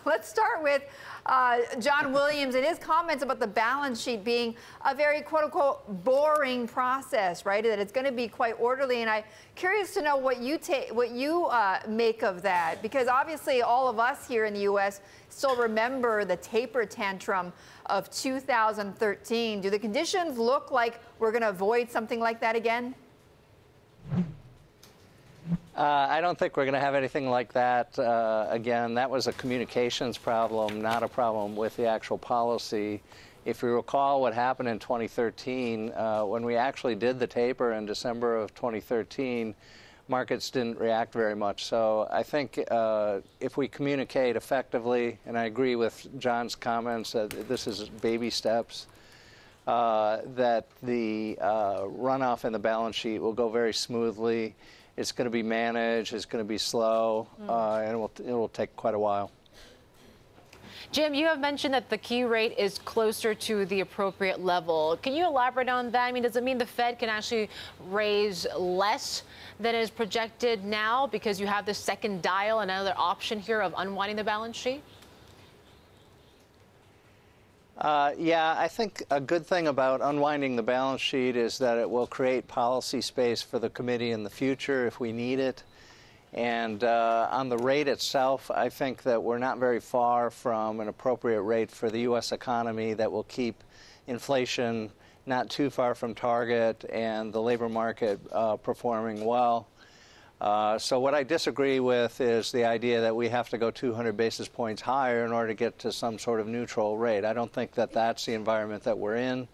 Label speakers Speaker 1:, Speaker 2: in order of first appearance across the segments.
Speaker 1: Let's start with John Williams and his comments about the balance sheet being a very quote-unquote boring process, right? That it's going to be quite orderly. And I'm curious to know what you make of that, because obviously all of us here in the U.S. still remember the taper tantrum of 2013. Do the conditions look like we're going to avoid something like that again?
Speaker 2: I don't think we're going to have anything like that again. That was a communications problem, not a problem with the actual policy. If you recall what happened in 2013, when we actually did the taper in December of 2013, markets didn't react very much. So I think if we communicate effectively, and I agree with John's comments that this is baby steps, that the runoff in the balance sheet will go very smoothly. It's going to be managed, it's going to be slow, and it will take quite a while.
Speaker 3: Jim, you have mentioned that the key rate is closer to the appropriate level. Can you elaborate on that? I mean, does it mean the Fed can actually raise less than is projected now because you have the second dial, another option here of unwinding the balance sheet?
Speaker 2: Yeah, I think a good thing about unwinding the balance sheet is that it will create policy space for the committee in the future if we need it. And on the rate itself, I think that we're not very far from an appropriate rate for the U.S. economy that will keep inflation not too far from target and the labor market performing well. So what I disagree with is the idea that we have to go 200 basis points higher in order to get to some sort of neutral rate. I don't think that that's the environment that we're in.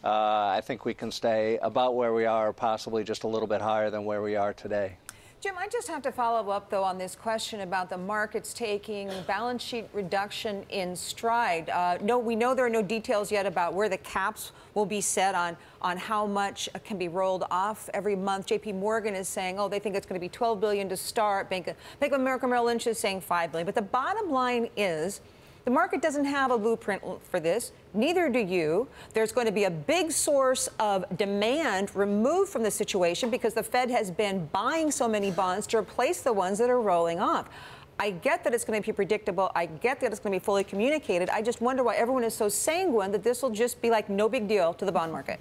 Speaker 2: I think we can stay about where we are, possibly just a little bit higher than where we are today.
Speaker 4: Jim, I just have to follow up, though, on this question about the markets taking balance sheet reduction in stride. No, we know there are no details yet about where the caps will be set on how much can be rolled off every month. J.P. Morgan is saying, oh, they think it's going to be $12 billion to start. Bank of America Merrill Lynch is saying $5 billion. But the bottom line is the market doesn't have a blueprint for this. Neither do you. There's going to be a big source of demand removed from the situation because the Fed has been buying so many bonds to replace the ones that are rolling off. I get that it's going to be predictable. I get that it's going to be fully communicated. I just wonder why everyone is so sanguine that this will just be like no big deal to the bond market.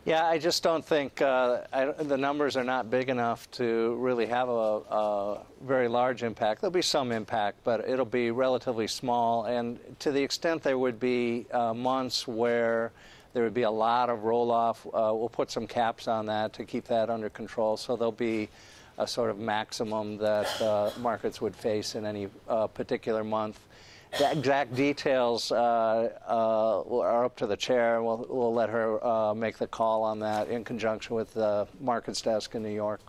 Speaker 2: Yeah, I just don't think the numbers are not big enough to really have a very large impact. There'll be some impact, but it'll be relatively small. And to the extent there would be months where there would be a lot of roll-off, we'll put some caps on that to keep that under control. So there'll be a sort of maximum that markets would face in any particular month. The exact details are up to the chair, and we'll let her make the call on that in conjunction with the markets desk in New York.